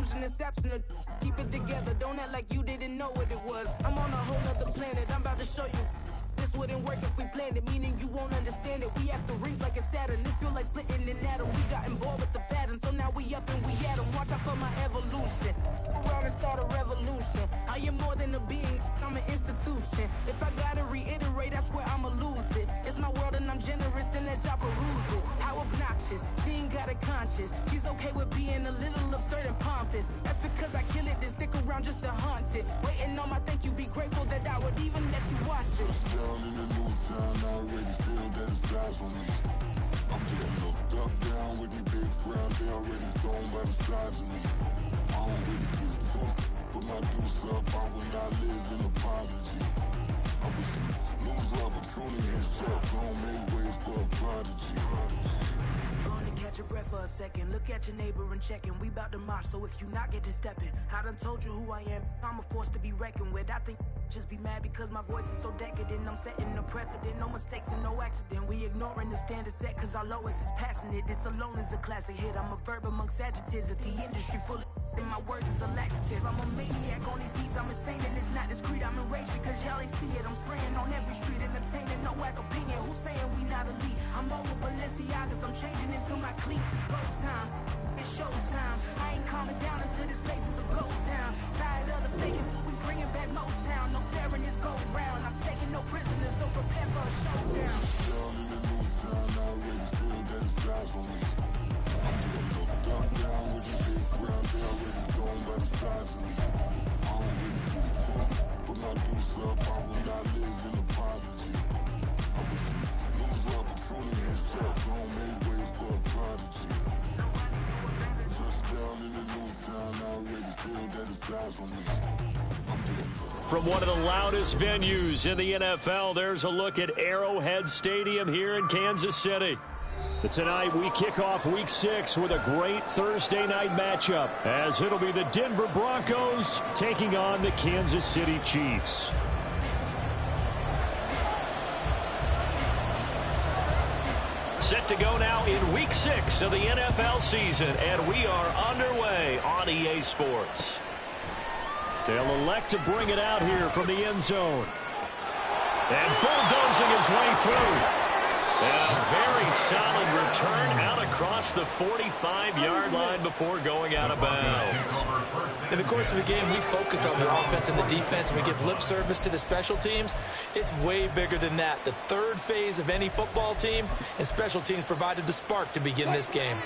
Confusion, exceptional. Keep it together, don't act like you didn't know what it was. I'm on a whole nother planet, I'm about to show you. This wouldn't work if we planned it, meaning you won't understand it. We have to rings like a Saturn. This feel like splitting an atom. We got involved with the pattern, so now we up and we at 'em. Watch out for my evolution. Around and start a revolution. I am more than a being, I'm an institution. If I gotta reiterate, that's where I'ma lose it. It's my world and I'm generous and that y'all peruse it. How obnoxious, she ain't got a conscience. She's okay with being a little absurd and pompous. That's because I kill it, then stick around just to haunt it. Waiting on my thank you, be grateful that I would even let you watch it. Down in the new town, I already feel that it's eyes on me. I'm getting looked up, down with these big frowns, they already thrown by the size of me. I don't really get took, put my deuce up, I will not live in apology. I wish you lose the opportunity and shut, gon' make way for a prodigy. Gonna catch your breath for a second. Look at your neighbor and checking. We bout to march, so if you not get to stepping. I done told you who I am. I'm a force to be reckoned with. I think just be mad because my voice is so decadent. I'm setting a precedent. No mistakes and no accident. We ignoring the standard set cause our lowest is passionate. This alone is a classic hit. I'm a verb amongst adjectives. If the industry full of and my words is a laxative. I'm a maniac on these beats. I'm insane and it's not discreet. I'm enraged because y'all ain't see it. I'm spraying on every street, entertaining no whack opinion. Who's saying we not elite? I'm over Balenciagas. I'm changing into my cleats. It's go time. It's showtime. I ain't calming down until this place is a ghost town. Tired of the faking. We bringing back Motown. No staring this go round. I'm taking no prisoners, so prepare for a showdown. Down in the new town, I already feel that it's eyes on me. I'm getting looked up, down with these big frowns, they already thrown by the size of me. I don't really get took, put my deuce up, I will not live in apology. I wish you lose the opportunity and shut, gon' make way for a prodigy. Just down in the new town, I already feel that it's eyes on me. From one of the loudest venues in the NFL, there's a look at Arrowhead Stadium here in Kansas City. Tonight, we kick off Week 6 with a great Thursday night matchup, as it'll be the Denver Broncos taking on the Kansas City Chiefs. Set to go now in Week 6 of the NFL season, and we are underway on EA Sports. They'll elect to bring it out here from the end zone. And bulldozing his way through. And a very solid return out across the 45-yard line before going out of bounds. In the course of the game, we focus on the offense and the defense, and we give lip service to the special teams. It's way bigger than that. The third phase of any football team, and special teams provided the spark to begin this game.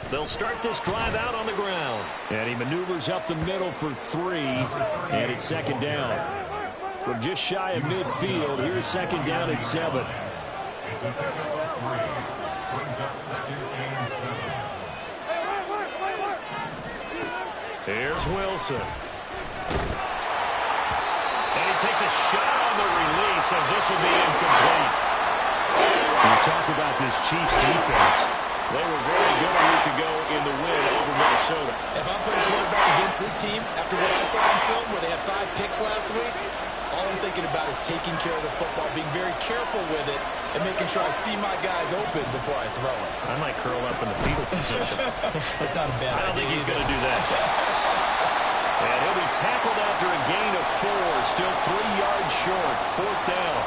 They'll start this drive out on the ground. And he maneuvers up the middle for 3, and it's second down. We're just shy of midfield. Here's second down at 7. Here's Wilson. And he takes a shot on the release as this will be incomplete. We talk about this Chiefs defense. They were very good a week ago in the win over Minnesota. If I'm putting quarterback against this team, after what I saw on film where they had 5 picks last week, all I'm thinking about is taking care of the football, being very careful with it, and making sure I see my guys open before I throw it. I might curl up in the fetal position. That's not a bad idea. I don't think he's going to do that. And he'll be tackled after a gain of 4, still 3 yards short, 4th down.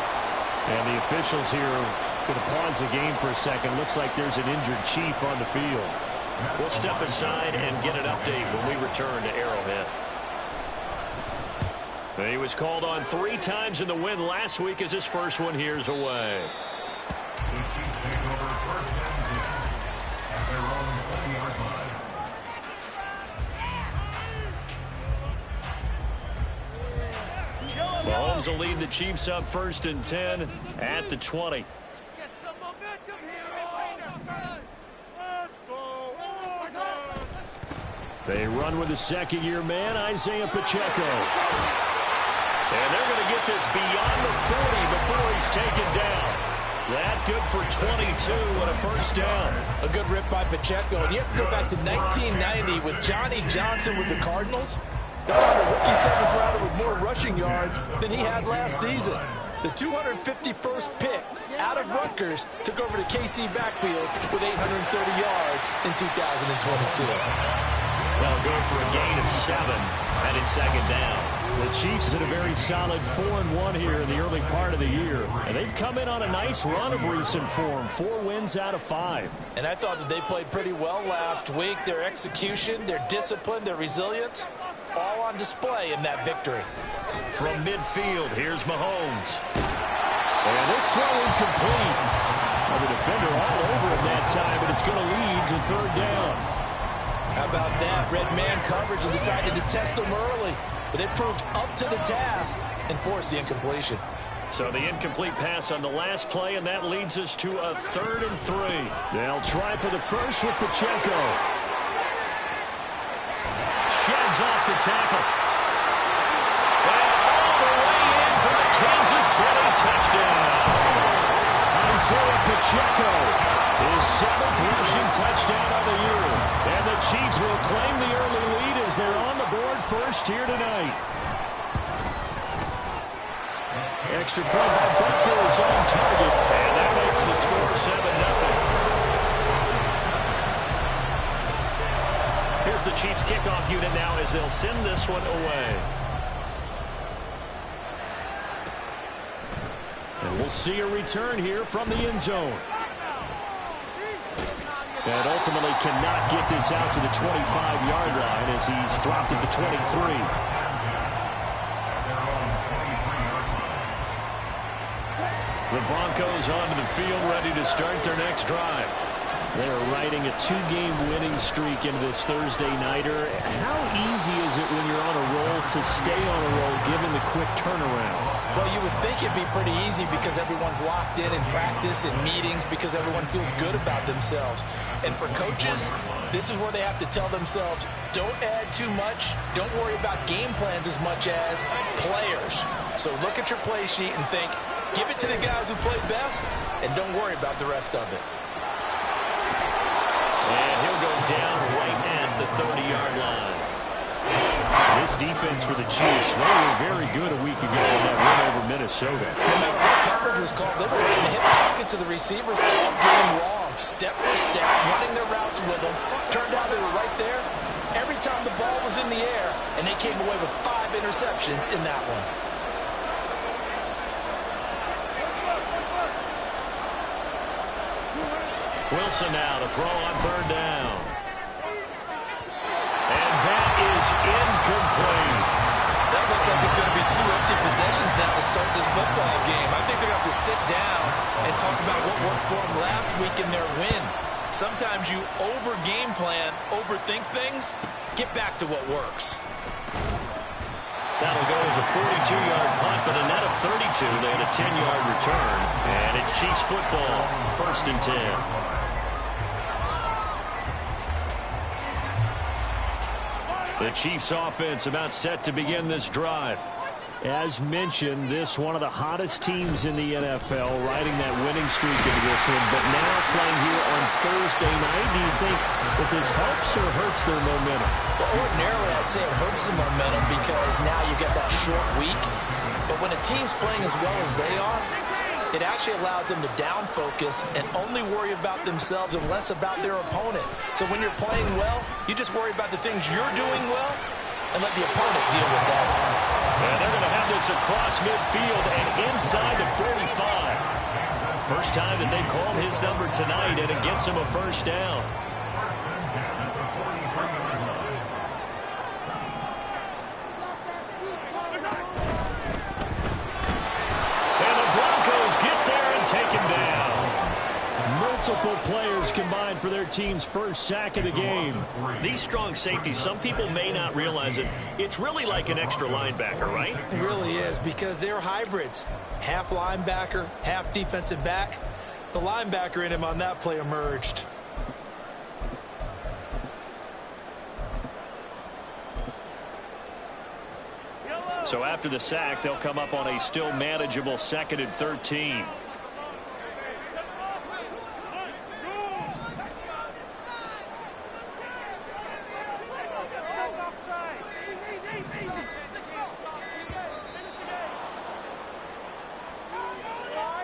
And the officials here going to pause the game for a second. Looks like there's an injured Chief on the field. We'll step aside and get an update when we return to Arrowhead. He was called on 3 times in the win last week as his first one here's away. The Chiefs take over first and 10 at their own 20-yard line. Mahomes will lead the Chiefs up first and 10 at the 20. They run with a second-year man, Isaiah Pacheco. And they're going to get this beyond the 40 before he's taken down. That good for 22 and a first down. A good rip by Pacheco. And you have to go back to 1990 with Johnny Johnson with the Cardinals. They found a rookie 7th rounder with more rushing yards than he had last season. The 251st pick out of Rutgers, took over the KC backfield with 830 yards in 2022. They'll go for a gain of 7, and it's second down. The Chiefs in a very solid 4-1 here in the early part of the year. And they've come in on a nice run of recent form. 4 wins out of 5. And I thought that they played pretty well last week. Their execution, their discipline, their resilience, all on display in that victory. From midfield, here's Mahomes. And this throw incomplete. Well, the defender all over him that time, and it's going to lead to third down. How about that? Red man coverage and decided to test them early. But they proved up to the task and forced the incompletion. So the incomplete pass on the last play, and that leads us to a 3rd and 3. They'll try for the first with Pacheco. Sheds off the tackle. And all the way in for the Kansas City touchdown. Isaiah Pacheco, his 7th rushing touchdown of the year. And the Chiefs will claim the early lead as they're on the board first here tonight. Extra point by Butker is on target. And that makes the score 7-0. Here's the Chiefs kickoff unit now as they'll send this one away. And we'll see a return here from the end zone. And ultimately cannot get this out to the 25-yard line as he's dropped it to 23. The Broncos onto the field, ready to start their next drive. They're riding a 2-game winning streak into this Thursday nighter. How easy is it when you're on a roll to stay on a roll given the quick turnaround? Well, you would think it'd be pretty easy because everyone's locked in practice and meetings because everyone feels good about themselves. And for coaches, this is where they have to tell themselves, don't add too much. Don't worry about game plans as much as players. So look at your play sheet and think, give it to the guys who play best, and don't worry about the rest of it. And he'll go down right at the 30-yard line. This defense for the Chiefs, they were very good a week ago in that win over Minnesota. No matter what coverage was called, they were in the hip pockets of the receivers all game long. Step for step, running their routes with them. Turned out they were right there every time the ball was in the air, and they came away with 5 interceptions in that one. Wilson now to throw on 3rd down. And that is incomplete. That looks like it's going to be 2 empty possessions now to start this football game. I think they're going to have to sit down and talk about what worked for them last week in their win. Sometimes you over-game plan, overthink things. Get back to what works. That'll go as a 42-yard punt, but a net of 32. They had a 10-yard return. And it's Chiefs football, 1st and 10. The Chiefs offense about set to begin this drive. As mentioned, this one of the hottest teams in the NFL, riding that winning streak into this one, but now playing here on Thursday night. Do you think that this helps or hurts their momentum? Well, ordinarily, I'd say it hurts the momentum because now you get that short week. But when a team's playing as well as they are, it actually allows them to down focus and only worry about themselves and less about their opponent. So when you're playing well, you just worry about the things you're doing well and let the opponent deal with that. And they're going to have this across midfield and inside the 45. First time that they called his number tonight, and it gets him a 1st down. Multiple players combined for their team's first sack of the game. These strong safeties, some people may not realize it. It's really like an extra linebacker, right? It really is because they're hybrids. Half linebacker, half defensive back. The linebacker in him on that play emerged. So after the sack, they'll come up on a still manageable 2nd and 13.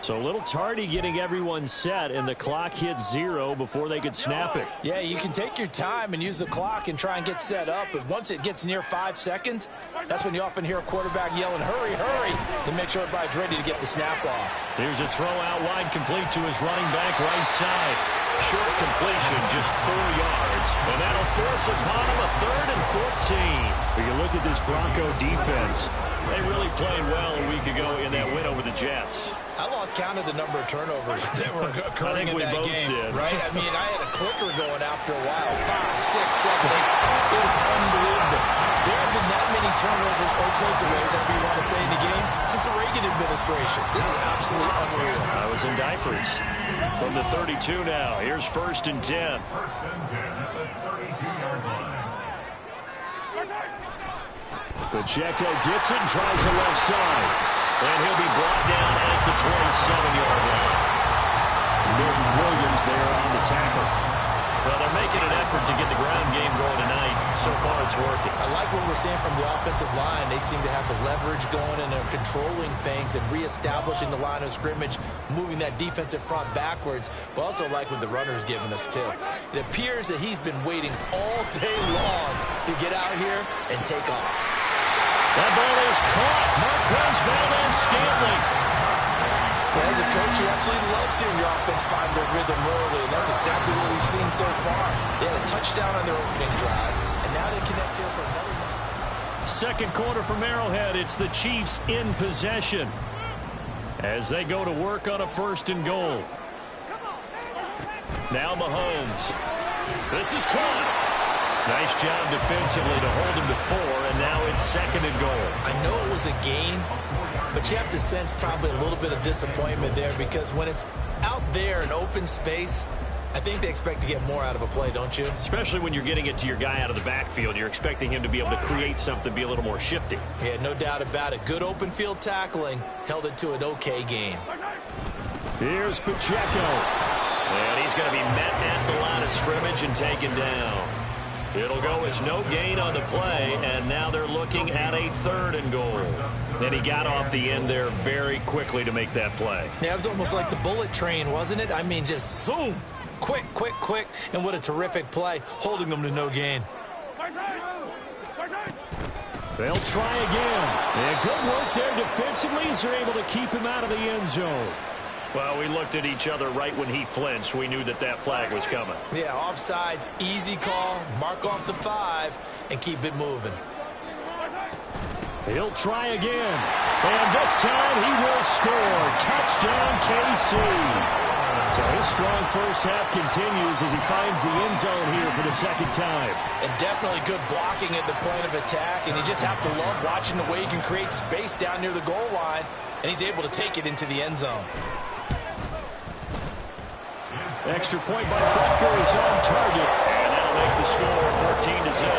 So a little tardy getting everyone set, and the clock hit 0 before they could snap it. Yeah, you can take your time and use the clock and try and get set up, but once it gets near 5 seconds, that's when you often hear a quarterback yelling, hurry, hurry, to make sure everybody's ready to get the snap off. Here's a throw out wide, complete to his running back right side. Short completion, just 4 yards, and that'll force upon him a 3rd and 14. When you look at this Bronco defense, they really played well a week ago in that win over the Jets. I lost count of the number of turnovers that were occurring in that game, right? I mean, I had a clicker going after a while. 5, 6, 7, 8. It was unbelievable. There have been that many turnovers or takeaways, however you want to say, in the game since the Reagan administration. This is absolutely unreal. I was in diapers. From the 32 now. Here's 1st and 10. 1st and 10 at the 32-yard line. Pacheco gets it and tries the left side. And he'll be brought down at the 27-yard line. Milton Williams there on the tackle. Well, they're making an effort to get the ground game going tonight. So far, it's working. I like what we're seeing from the offensive line. They seem to have the leverage going, and they're controlling things and reestablishing the line of scrimmage, moving that defensive front backwards, but also like what the runner's giving us, too. It appears that he's been waiting all day long to get out here and take off. That ball is caught. Marquez Valdes-Scantling. Well, as a coach, you absolutely love seeing your offense find their rhythm early, and that's exactly what we've seen so far. They had a touchdown on their opening drive, and now they connect here for another one. Second quarter from Arrowhead. It's the Chiefs in possession as they go to work on a 1st and goal. Now Mahomes. This is caught. Nice job defensively to hold him to 4, and now it's 2nd and goal. I know it was a gain, but you have to sense probably a little bit of disappointment there because when it's out there in open space, I think they expect to get more out of a play, don't you? Especially when you're getting it to your guy out of the backfield. You're expecting him to be able to create something, be a little more shifty. Yeah, no doubt about it. Good open field tackling held it to an okay game. Here's Pacheco. And he's going to be met at the line of scrimmage and taken down. It'll go as no gain on the play, and now they're looking at a 3rd and goal. And he got off the end there very quickly to make that play. Yeah, it was almost like the bullet train, wasn't it? I mean, just zoom, quick, quick, quick, and what a terrific play, holding them to no gain. They'll try again. And good work there defensively as they're able to keep him out of the end zone. Well, we looked at each other right when he flinched. We knew that that flag was coming. Yeah, offsides, easy call, mark off the 5, and keep it moving. He'll try again. And this time he will score. Touchdown, KC. So his strong first half continues as he finds the end zone here for the 2nd time. And definitely good blocking at the point of attack, and you just have to love watching the way he can create space down near the goal line, and he's able to take it into the end zone. Extra point by Butker is on target, and that'll make the score 14-0.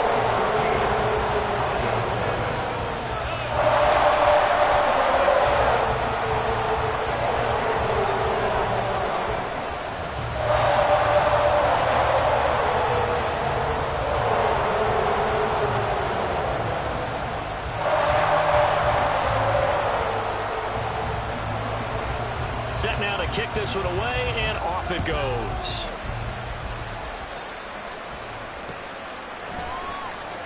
Set now to kick this one away, and off it goes.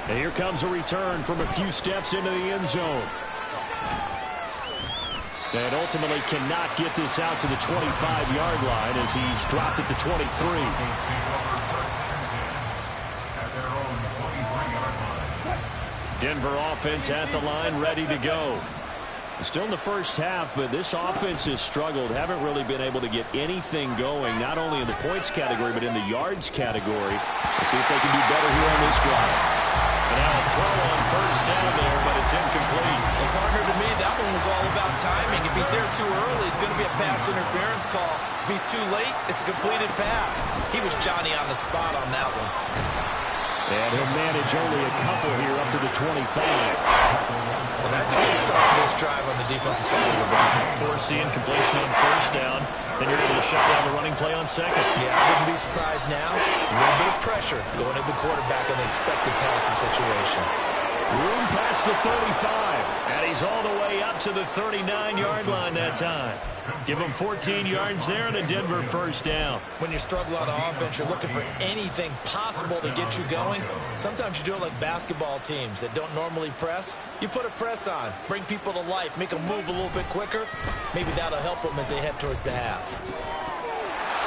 And here comes a return from a few steps into the end zone. And ultimately cannot get this out to the 25-yard line as he's dropped it to 23. Denver offense at the line, ready to go. Still in the first half, but this offense has struggled. Haven't really been able to get anything going, not only in the points category, but in the yards category. Let's see if they can do better here on this drive. And now a throw on 1st down there, but it's incomplete. And partner, to me, that one was all about timing. If he's there too early, it's going to be a pass interference call. If he's too late, it's a completed pass. He was Johnny on the spot on that one. And he'll manage only a couple here up to the 25. Well, that's a good start to this drive on the defensive side of the ball. Forcing completion on 1st down. Then you're able to shut down the running play on 2nd. Yeah, I wouldn't be surprised now. A little bit of pressure going at the quarterback in an expected passing situation. Room past the 35. And he's all the way up to the 39-yard line that time. Give him 14 yards there and a Denver first down. When you struggle on offense, you're looking for anything possible to get you going. Sometimes you do it like basketball teams that don't normally press. You put a press on, bring people to life, make them move a little bit quicker. Maybe that'll help them as they head towards the half.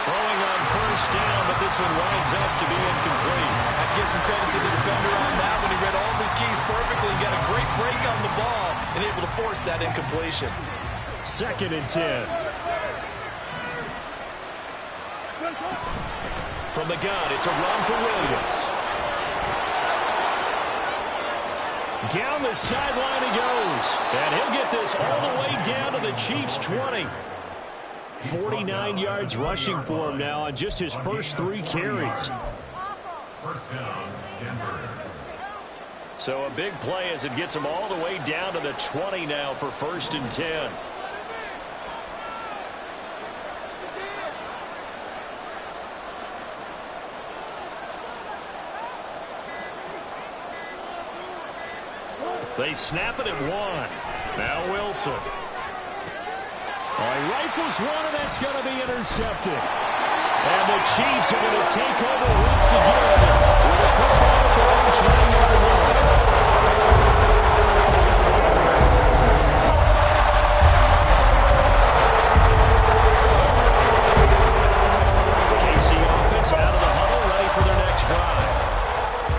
Throwing on first down, but this one winds up to be incomplete. I'd give some credit to the defender on that when he read all of his keys perfectly and got a great break on the ball and able to force that incompletion. 2nd and 10. From the gun, it's a run for Williams. Down the sideline he goes. And he'll get this all the way down to the Chiefs' 20. 49 yards rushing for him now on just his first 3 carries. First down, Denver. So a big play as it gets him all the way down to the 20 now for 1st and 10. They snap it at 1. Now Wilson. He rifles one, and that's going to be intercepted. And the Chiefs are going to take over once again with a football at their own 20-yard line. KC offense out of the huddle, ready for their next drive.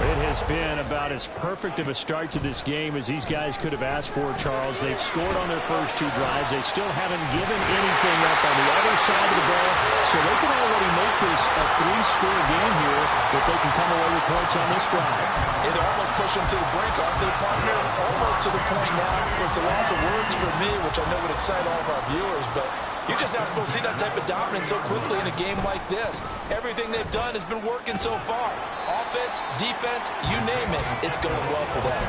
It has been about as perfect of a start to this game as these guys could have asked for, Charles. They've scored on their first 2 drives. They still haven't given anything up on the other side of the ball, so they can already make this a 3-score game here if they can come away with points on this drive. Yeah, they're almost pushing to the brink, aren't they, partner? Almost to the point now where it's a loss of words for me, which I know would excite all of our viewers, but you're just not supposed to see that type of dominance so quickly in a game like this. Everything they've done has been working so far. Offense, defense, you name it, it's going well for them.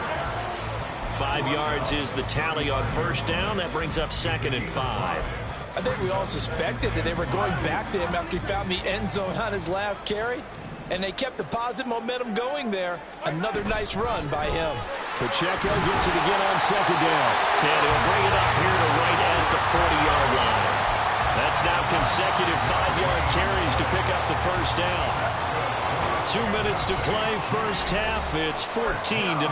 5 yards is the tally on first down. That brings up 2nd and 5. I think we all suspected that they were going back to him after he found the end zone on his last carry, and they kept the positive momentum going there. Another nice run by him. Pacheco gets it again on 2nd down. And he'll bring it up here to right at the 40-yard line. That's now consecutive 5-yard carries to pick up the first down. 2 minutes to play, first half. It's 14-0.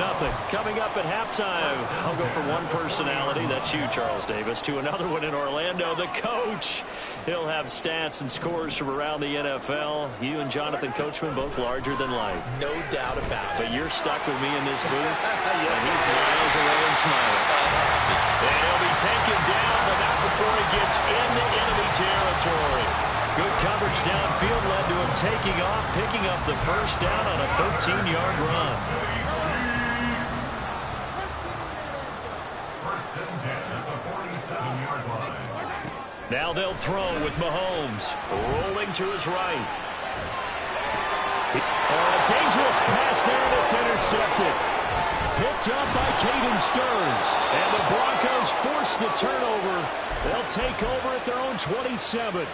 Coming up at halftime, I'll go from one personality, that's you, Charles Davis, to another one in Orlando, the coach. He'll have stats and scores from around the NFL. You and Jonathan Coachman both larger than life. No doubt about it. But you're stuck with me in this booth, and he's miles away and smiling. And he'll be taken down, but not before he gets into enemy territory. Good coverage downfield led to him taking off, picking up the first down on a 13-yard run. First and 10 at the 47-yard line. Now they'll throw with Mahomes rolling to his right. A dangerous pass there, and it's intercepted. Picked up by Caden Stearns. And the Broncos force the turnover. They'll take over at their own 27.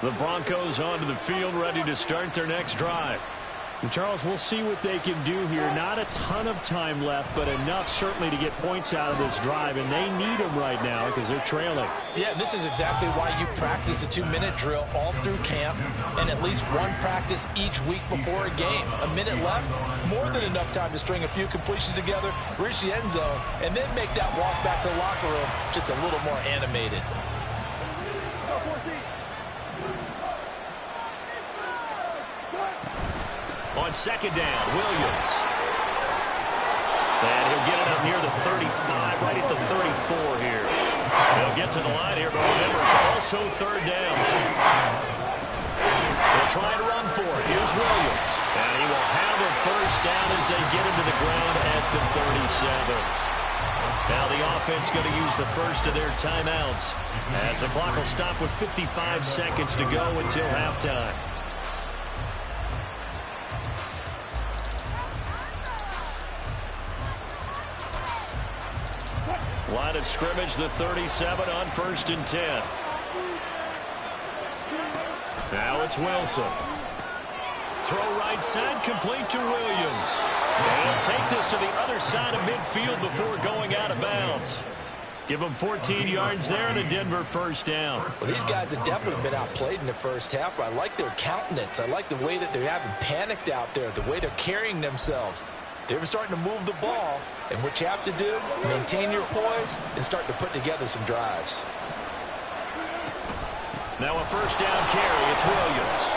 The Broncos onto the field, ready to start their next drive. And Charles, we'll see what they can do here. Not a ton of time left, but enough certainly to get points out of this drive, and they need them right now because they're trailing. Yeah, this is exactly why you practice a 2-minute drill all through camp and at least one practice each week before a game. A minute left, more than enough time to string a few completions together, reach the end zone, and then make that walk back to the locker room just a little more animated. On 2nd down, Williams. And he'll get it up near the 35, right at the 34 here. They'll get to the line here, but remember, it's also 3rd down. They'll try to run for it. Here's Williams. And he will have a first down as they get him to the ground at the 37. Now the offense going to use the first of their timeouts as the clock will stop with 55 seconds to go until halftime. Line of scrimmage, the 37 on 1st and 10. Now it's Wilson. Throw right side, complete to Williams. And he'll take this to the other side of midfield before going out of bounds. Give them 14 yards there and a Denver first down. Well, these guys have definitely been outplayed in the first half, but I like their countenance. I like the way that they haven't panicked out there, the way they're carrying themselves. They're starting to move the ball, and what you have to do, maintain your poise and start to put together some drives. Now a first down carry. It's Williams.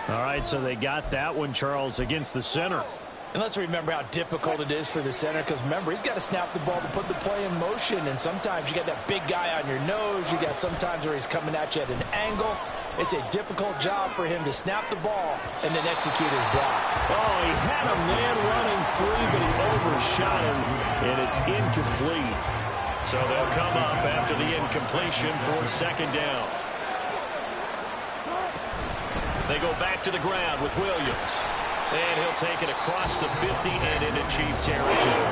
All right, so they got that one, Charles, against the center. And let's remember how difficult it is for the center, because remember, he's got to snap the ball to put the play in motion, and sometimes you got that big guy on your nose. You got sometimes where he's coming at you at an angle. It's a difficult job for him to snap the ball and then execute his block. Oh, he had a man running free, but he overshot him, and it's incomplete. So they'll come up after the incompletion for second down. They go back to the ground with Williams. And he'll take it across the 50 and into Chief territory.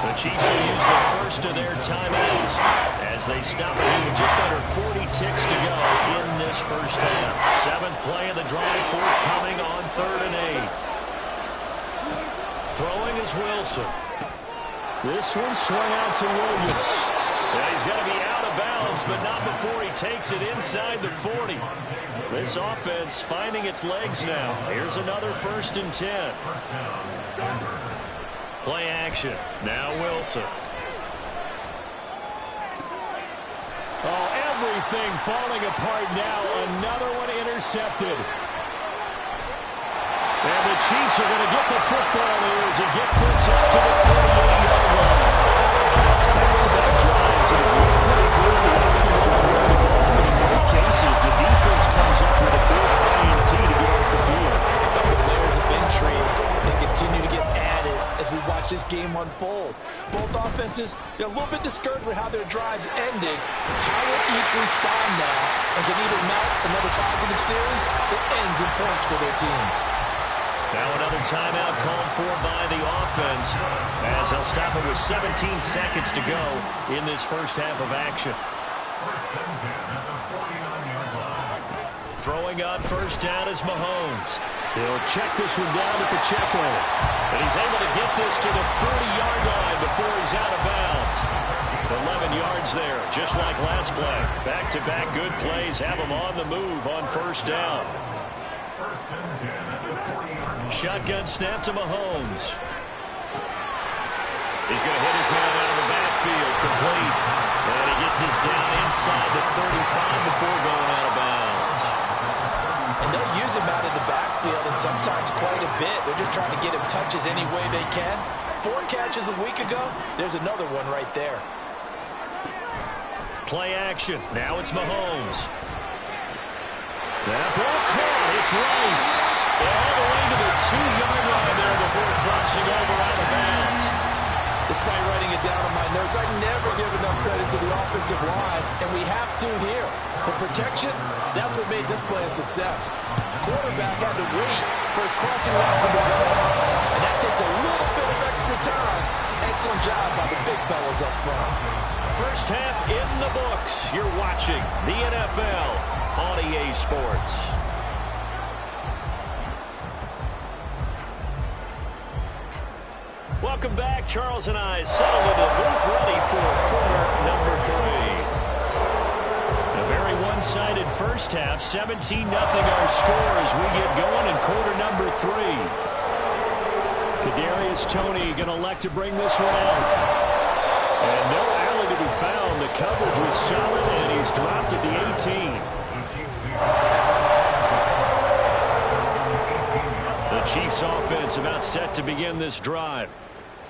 The Chiefs will use the first of their timeouts as they stop it here with just under 40 ticks to go in this first half. 7th play of the drive forthcoming on 3rd and 8. Throwing is Wilson. This one swung out to Williams. Yeah, he's going to be out of bounds, but not before he takes it inside the 40. This offense finding its legs now. Here's another 1st and 10. Play action. Now Wilson. Oh, everything falling apart now. Another one intercepted. And the Chiefs are going to get the football here as he gets this up to the 48-yard line. That's back-to-back drives that have looked pretty good. The offense was running the ball, but in both cases, the defense comes up with a big INT to get off the field. The layers of intrigue that continue to get added as we watch this game unfold. Both offenses, they're a little bit discouraged with how their drives ended. How will each respond now and can either mount another positive series that ends in points for their team? Now another timeout called for by the offense as they'll stop it with 17 seconds to go in this first half of action. Throwing on first down is Mahomes. He'll check this one down to Pacheco. And he's able to get this to the 30-yard line before he's out of bounds. 11 yards there, just like last play. Back-to-back good plays have him on the move on first down. Shotgun snap to Mahomes. He's going to hit his man out of the backfield, complete. And he gets his down inside the 35 before going out of bounds. And they'll use him out of the backfield, and sometimes quite a bit. They're just trying to get him touches any way they can. 4 catches a week ago. There's another one right there. Play action. Now it's Mahomes. That ball caught. It's Rice. All the way to the 2-yard line there before crossing over out of bounds. Despite writing it down on my notes, I never give enough credit to the offensive line, and we have to here. The protection, that's what made this play a success. Quarterback had to wait for his crossing route to develop, and that takes a little bit of extra time. Excellent job by the big fellas up front. First half in the books. You're watching the NFL on EA Sports. Welcome back. Charles and I settled into the booth ready for quarter number 3. A very one-sided first half. 17-0 our score as we get going in quarter number 3. Kadarius Toney going to elect to bring this one out. And no alley to be found. The coverage was solid, and he's dropped at the 18. The Chiefs offense about set to begin this drive.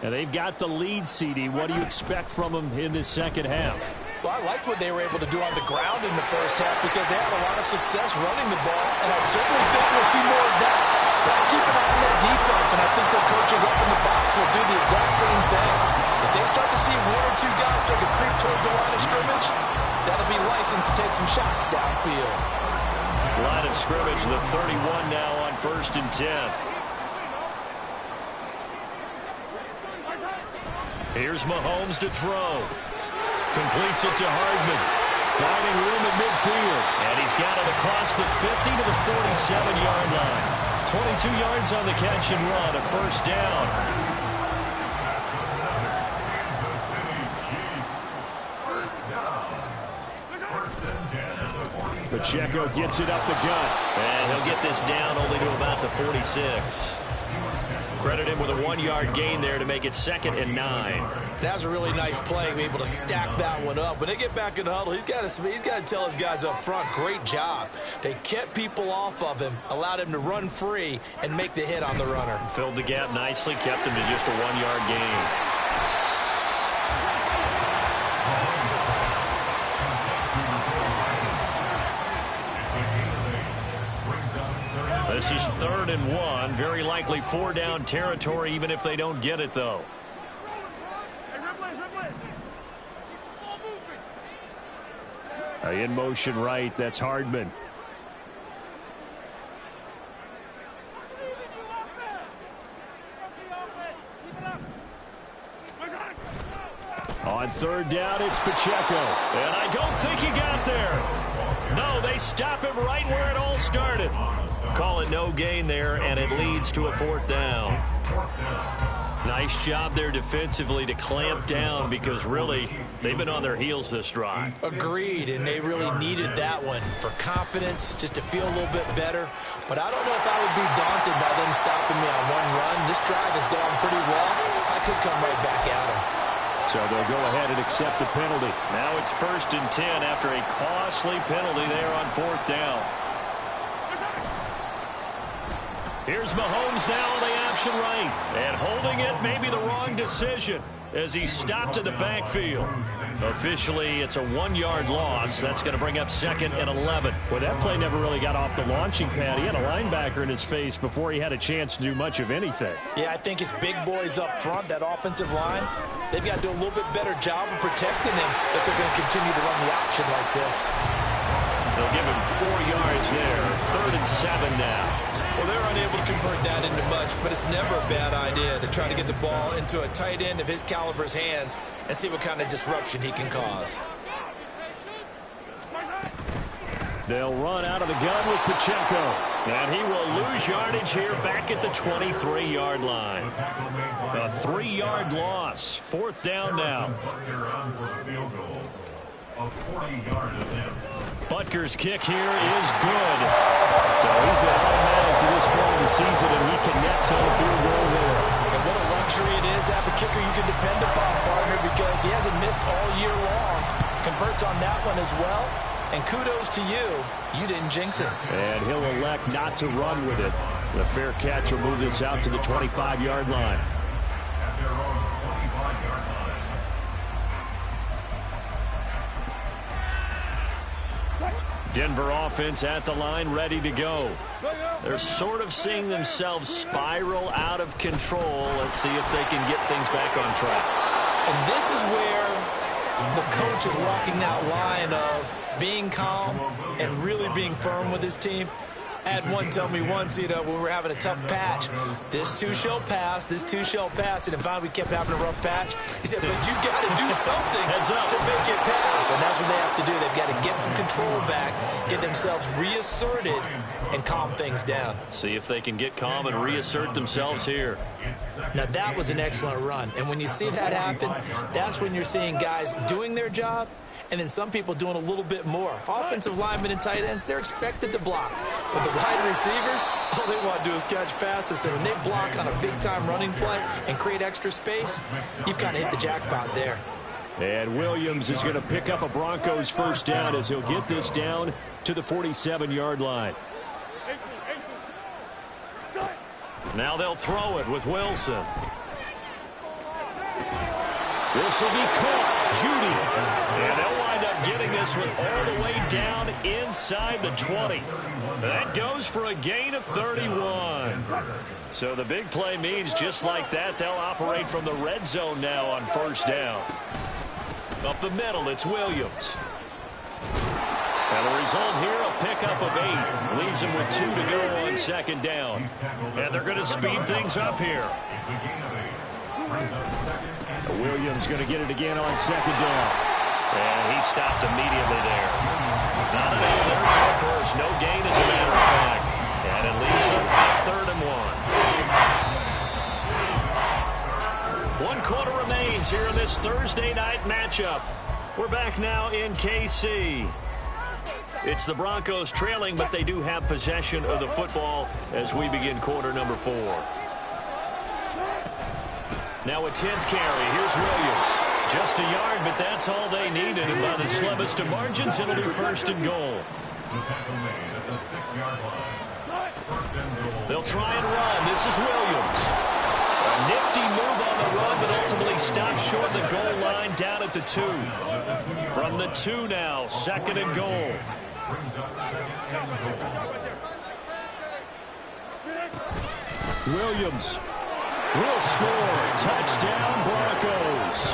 And they've got the lead, CD. What do you expect from them in this second half? Well, I like what they were able to do on the ground in the first half because they had a lot of success running the ball, and I certainly think we'll see more of that. Got to keep an eye on that defense, and I think their coaches up in the box will do the exact same thing. If they start to see 1 or 2 guys start to creep towards the line of scrimmage, that'll be licensed to take some shots downfield. Line of scrimmage, the 31 now on 1st and 10. Here's Mahomes to throw. Completes it to Hardman. Finding room at midfield. And he's got it across the 50 to the 47-yard line. 22 yards on the catch and run, a first down. Pacheco gets it up the gut. And he'll get this down only to about the 46. Credit him with a 1-yard gain there to make it 2nd and 9. That was a really nice play, to be able to stack that one up. When they get back in the huddle, he's got to tell his guys up front, great job. They kept people off of him, allowed him to run free, and make the hit on the runner. Filled the gap nicely, kept him to just a 1-yard gain. This is 3rd and 1. Very likely 4-down territory, even if they don't get it, though. In motion right, that's Hardman. On 3rd down, it's Pacheco. And I don't think he got there. No, they stop him right where it all started. Call it no gain there, and it leads to a 4th down. Nice job there defensively to clamp down, because really they've been on their heels this drive. Agreed, and they really needed that one for confidence, just to feel a little bit better. But I don't know if I would be daunted by them stopping me on one run. This drive has gone pretty well. I could come right back at them. So they'll go ahead and accept the penalty. Now it's 1st and 10 after a costly penalty there on 4th down. Here's Mahomes now on the option right. And holding it may be the wrong decision as he stopped in the backfield. Officially, it's a 1-yard loss. That's going to bring up 2nd and 11. Well, that play never really got off the launching pad. He had a linebacker in his face before he had a chance to do much of anything. Yeah, I think it's big boys up front, that offensive line. They've got to do a little bit better job of protecting him if they're going to continue to run the option like this. They'll give him 4 yards there. 3rd and 7 now. Well, they're unable to convert that into much, but it's never a bad idea to try to get the ball into a tight end of his caliber's hands and see what kind of disruption he can cause. They'll run out of the gun with Pacheco. And he will lose yardage here back at the 23-yard line. A 3-yard loss. 4th down now. Butker's kick here is good. So he's been automatic to this point of the season, and he connects on a field goal there. And what a luxury it is to have a kicker you can depend upon, partner, because he hasn't missed all year long. Converts on that one as well. And kudos to you. You didn't jinx it. And he'll elect not to run with it. The fair catch will move this out to the 25-yard line. Denver offense at the line, ready to go. They're sort of seeing themselves spiral out of control. Let's see if they can get things back on track. And this is where the coach is walking that line of being calm and really being firm with his team. I had one tell me once, when we were having a tough patch, this too shall pass, this too shall pass. And finally we kept having a rough patch. He said, but you got to do something to make it pass. And that's what they have to do. They've got to get some control back, get themselves reasserted, and calm things down. See if they can get calm and reassert themselves here. Now that was an excellent run. And when you see that happen, that's when you're seeing guys doing their job, and then some people doing a little bit more. Offensive linemen and tight ends, they're expected to block. But the wide receivers, all they want to do is catch passes. So when they block on a big-time running play and create extra space, you've kind of hit the jackpot there. And Williams is going to pick up a Broncos first down as he'll get this down to the 47-yard line. Now they'll throw it with Wilson. This will be caught. Judy. And they'll wind up getting this one all the way down inside the 20. That goes for a gain of 31. So the big play means just like that, they'll operate from the red zone now on first down. Up the middle, it's Williams. And the result here, a pickup of 8. Leaves him with 2 to go on second down. And they're going to speed things up here. Williams going to get it again on second down. And he stopped immediately there. Not enough there for the first. No gain, as a matter of fact. And it leaves them at 3rd and 1. 1 quarter remains here in this Thursday night matchup. We're back now in KC. It's the Broncos trailing, but they do have possession of the football as we begin quarter number 4. Now a 10th carry. Here's Williams. Just a yard, but that's all they needed. And by the slimmest of margins, it'll be 1st and goal. They'll try and run. This is Williams. A nifty move on the run, but ultimately stops short of the goal line down at the 2. From the 2 now, 2nd and goal. Williams will score. Touchdown, Broncos.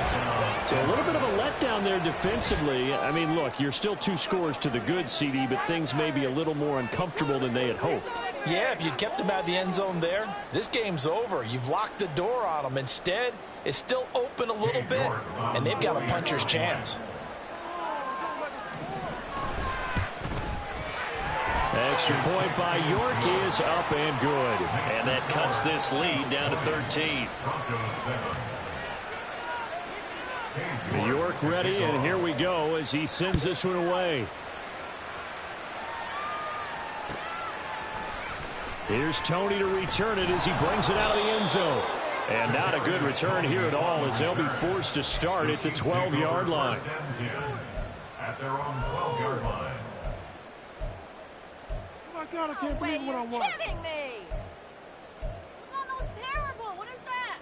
So a little bit of a letdown there defensively. I mean, look, you're still 2 scores to the good, CD, but things may be a little more uncomfortable than they had hoped. Yeah, if you'd kept them out of the end zone there, this game's over. You've locked the door on them. Instead, it's still open a little bit, and they've got a puncher's chance. Extra point by York is up and good. And that cuts this lead down to 13. York ready, and here we go as he sends this one away. Here's Tony to return it as he brings it out of the end zone. And not a good return here at all as they'll be forced to start at the 12-yard line. At their own 12-yard line. Oh my God, I can't believe what I watched. You're kidding me! Oh, that was terrible. What is that?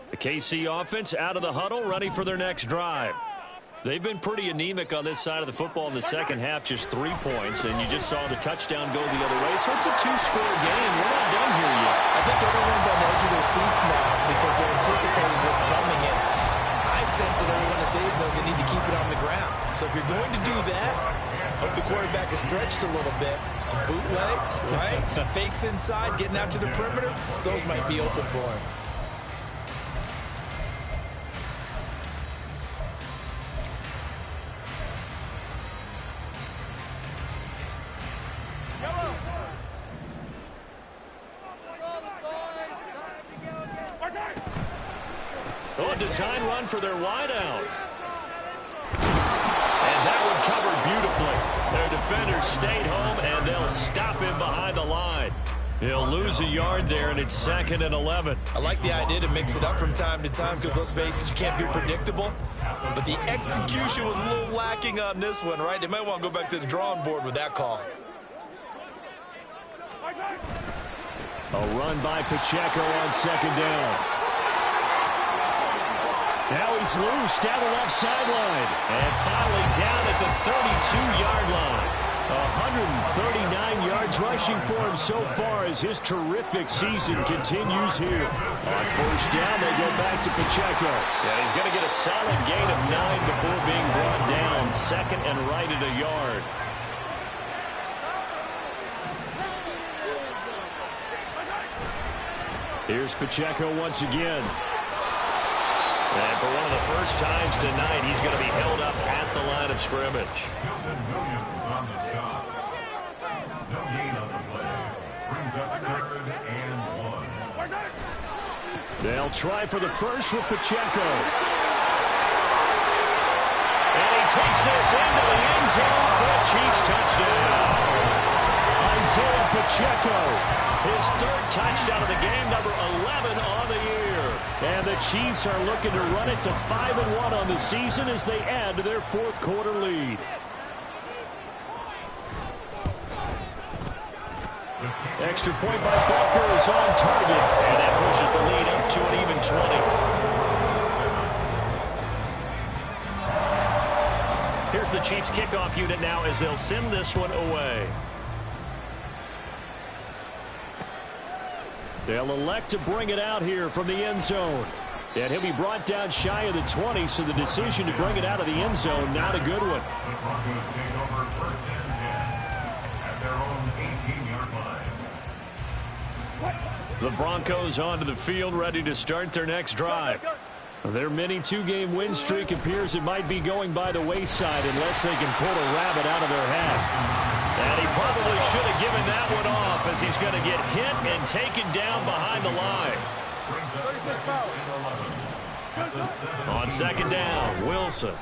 The KC offense out of the huddle, ready for their next drive. They've been pretty anemic on this side of the football in the second half, just 3 points, and you just saw the touchdown go the other way. So it's a 2-score game. We're not done here yet. I think everyone's on the edge of their seats now because they're anticipating what's coming in. I sense that everyone in the stadium knows they need to keep it on the ground. So if you're going to do that, hope the quarterback is stretched a little bit. Some bootlegs, right? Some fakes inside, getting out to the perimeter. Those might be open for him. Oh, a design run for their wideout. And that one covered beautifully. Their defenders stayed home, and they'll stop him behind the line. He'll lose a yard there, and it's 2nd and 11. I like the idea to mix it up from time to time because, let's face it, you can't be predictable. But the execution was a little lacking on this one, right? They might want to go back to the drawing board with that call. A run by Pacheco on 2nd down. Now he's loose down the left sideline. And finally down at the 32-yard line. 139 yards rushing for him so far as his terrific season continues here. On 1st down, they go back to Pacheco. Yeah, he's going to get a solid gain of 9 before being brought down. 2nd and right at a yard. Here's Pacheco once again. And for one of the first times tonight, he's going to be held up at the line of scrimmage. Williams on the stop. No gain on the play. Brings up 3rd and 1. They'll try for the first with Pacheco. And he takes this into the end zone for a Chiefs touchdown. Isaiah Pacheco, his 3rd touchdown of the game, number 11 on the year. And the Chiefs are looking to run it to 5-1 on the season as they add to their 4th quarter lead. Extra point by Butker is on target. And that pushes the lead up to an even 20. Here's the Chiefs kickoff unit now as they'll send this one away. They'll elect to bring it out here from the end zone. And he'll be brought down shy of the 20, so the decision to bring it out of the end zone, not a good one. The Broncos take over 1st and 10 at their own 18-yard line. The Broncos onto the field, ready to start their next drive. Their mini two-game win streak appears it might be going by the wayside unless they can pull a rabbit out of their hat. And he probably should have given that one off as he's going to get hit and taken down behind the line. On 2nd down, Wilson.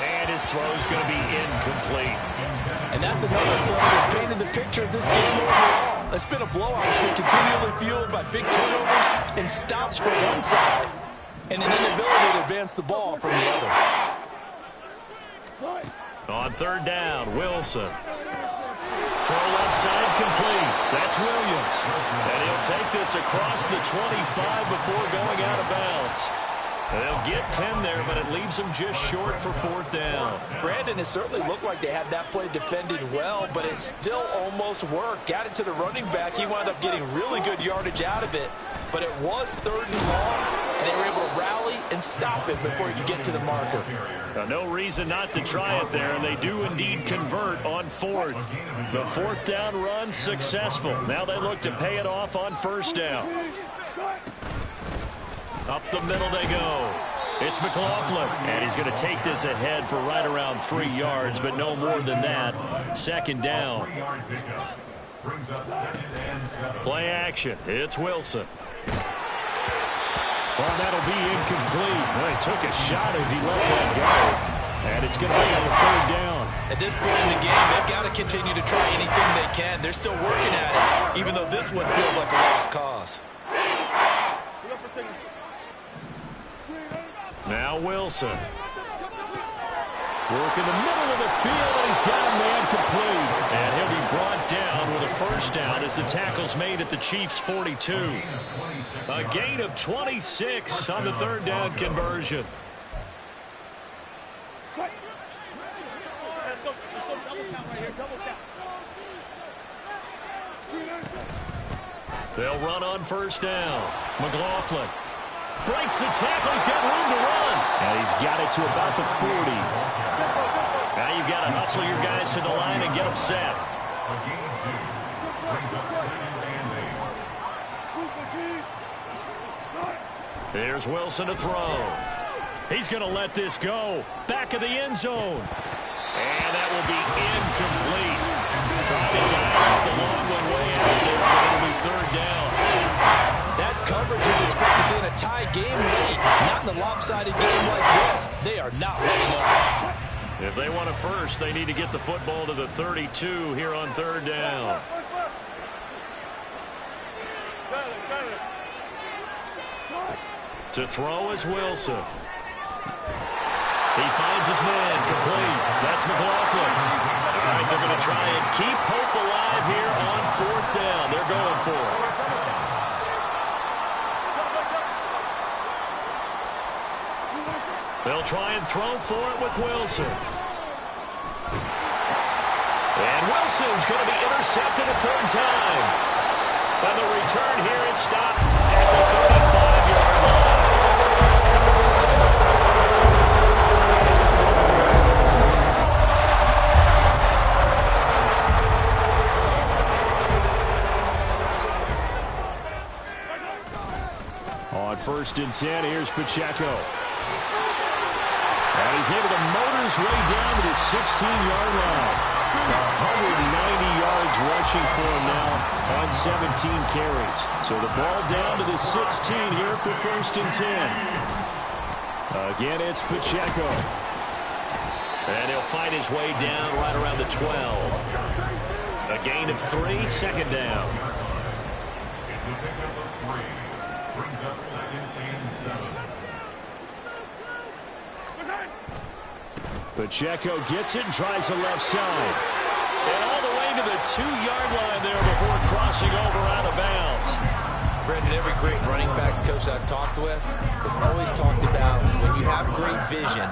And his throw's going to be incomplete. And that's another play that's painted the picture of this game overall. It's been a blowout. It's been continually fueled by big turnovers and stops from one side and an inability to advance the ball from the other. On 3rd down, Wilson. Throw left side complete. That's Williams. And he'll take this across the 25 before going out of bounds. And they'll get 10 there, but it leaves them just short for 4th down. Brandon, it certainly looked like they had that play defended well, but it still almost worked. Got it to the running back. He wound up getting really good yardage out of it. But it was 3rd and long, and they were able to rally and stop it before you get to the marker. Now, no reason not to try it there, and they do indeed convert on 4th. The 4th down run successful. Now they look to pay it off on 1st down. Up the middle they go. It's McLaughlin, and he's going to take this ahead for right around 3 yards, but no more than that. 2nd down. Play action. It's Wilson. Well, that'll be incomplete. Well, he took a shot as he let that go. And it's going to be on the 3rd down. At this point in the game, they've got to continue to try anything they can. They're still working at it, even though this one feels like a lost cause. Now Wilson. Work in the middle of the field, and he's got a man complete. And he'll be brought down with a 1st down as the tackle's made at the Chiefs' 42. A gain of 26 on the 3rd down conversion. They'll run on 1st down. McLaughlin breaks the tackle. He's got room to run. And he's got it to about the 40. Now you've got to hustle your guys to the line and get them set. Here's Wilson to throw. He's going to let this go. Back of the end zone. And that will be incomplete. Trying to dial out the long one way out there, but it'll be 3rd down. That's coverage you'd expect to see in a tie game late. Not in a lopsided game like this. They are not letting up. If they want a first, they need to get the football to the 32 here on 3rd down. To throw is Wilson. He finds his man complete. That's McLaughlin. All right, they're going to try and keep hope alive here on 4th down. They're going for it. They'll try and throw for it with Wilson. And Wilson's going to be intercepted a 3rd time. And the return here is stopped at the 35-yard line. On 1st and 10, here's Pacheco. And he's able to motor his way down to the 16-yard line. 190 yards rushing for him now on 17 carries. So the ball down to the 16 here for 1st and 10. Again, it's Pacheco. And he'll fight his way down right around the 12. A gain of 3, 2nd down. It's a pickup of 3. Brings up 2nd and 7. Pacheco gets it and tries the left side. And all the way to the 2-yard line there before crossing over out of bounds. Brendan, every great running backs coach I've talked with has always talked about when you have great vision,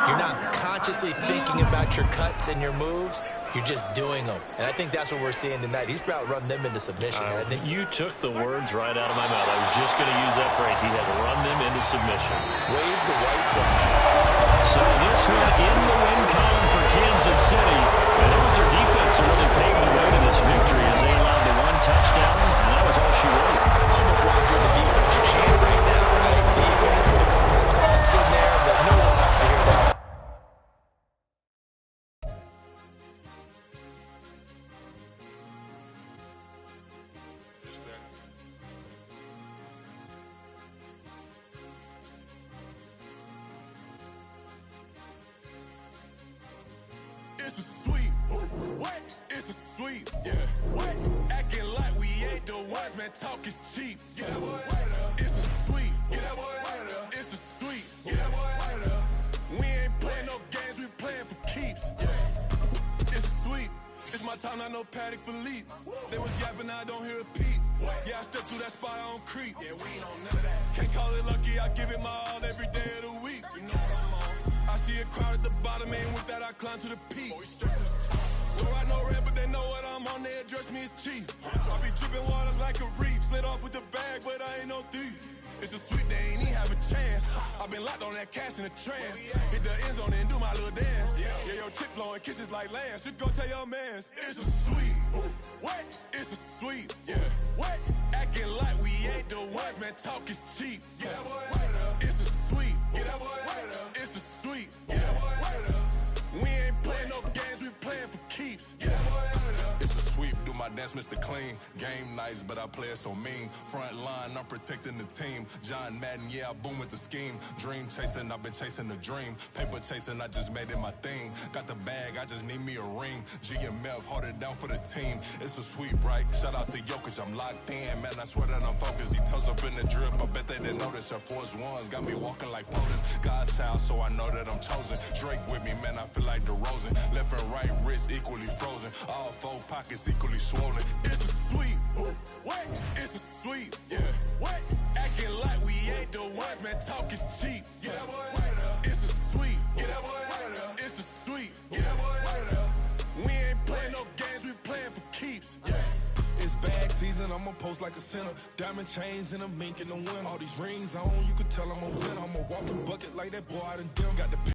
you're not consciously thinking about your cuts and your moves, you're just doing them. And I think that's what we're seeing tonight. He's about run them into submission, hasn't he? You took the words right out of my mouth. I was just going to use that phrase. He has run them into submission. Wave the white flag. So this one in the win column for Kansas City. And it was their defense that really paved the way to this victory as they allowed the one touchdown, and that was all she wrote. Almost want to do the defense chant right now, right? Defense with a couple of clubs in there, but no one wants to hear that. It's a sweep. What? It's a sweep. Yeah. What? Acting like we ain't the ones, man. Talk is cheap. Get that boy out of there. It's a sweep. Get that boy out of there. It's a sweep. Get that boy out of there. We ain't playing no games. We playing for keeps. Yeah. It's a sweep. It's my time, not no Paddock Philippe. They was yapping, I don't hear a peep. Yeah, I step through that spot, I don't creep. Yeah, we ain't on none of that. Can't call it lucky, I give it my all every day of the week. You know what I'm on. I see a crowd at the bottom, and with that I climb to the peak. Don't ride no red, but they know what I'm on, they address me as chief. I be dripping water like a reef, slid off with the bag, but I ain't no thief. It's a sweet, they ain't even have a chance. I been locked on that cash in a trance. Hit the end zone and do my little dance. Yeah, your chick blowing kisses like Lance. You go tell your mans. It's a sweet. What? It's a sweet. Yeah. What? Acting like we ain't the ones, man. Talk is cheap. Get that boy out of there. It's a sweet. Get that boy out of there. It's a sweet. Get that boy out of there. We ain't playing no games, we playing for keeps. Get that boy out of there. It's a sweep, do my dance, Mr. Clean. Game nice, but I play it so mean. Front line, I'm protecting the team. John Madden, yeah, I boom with the scheme. Dream chasing, I've been chasing the dream. Paper chasing, I just made it my thing. Got the bag, I just need me a ring. G and Mel, hold it down for the team. It's a sweep, right? Shout out to Jokic, I'm locked in. Man, I swear that I'm focused. He toes up in the drip, I bet they didn't notice. Air Force Ones got me walking like POTUS. God's child, so I know that I'm chosen. Drake with me, man, I feel like DeRozan. Left and right wrist equally frozen. All four pockets equally swollen. It's a sweep. What? It's a sweep. Yeah. What? Acting like we ain't the ones, man. Talk is cheap. Get that boy out of there. It's a sweep. Get that boy out of there. It's a sweep. Get that boy out of there. We ain't playing no games, we playing for keeps. Yeah. It's bag season, I'ma post like a sinner. Diamond chains and a mink in the wind. All these rings on, you could tell I'm a winner. I'm a walking bucket like that boy I done dim. Got the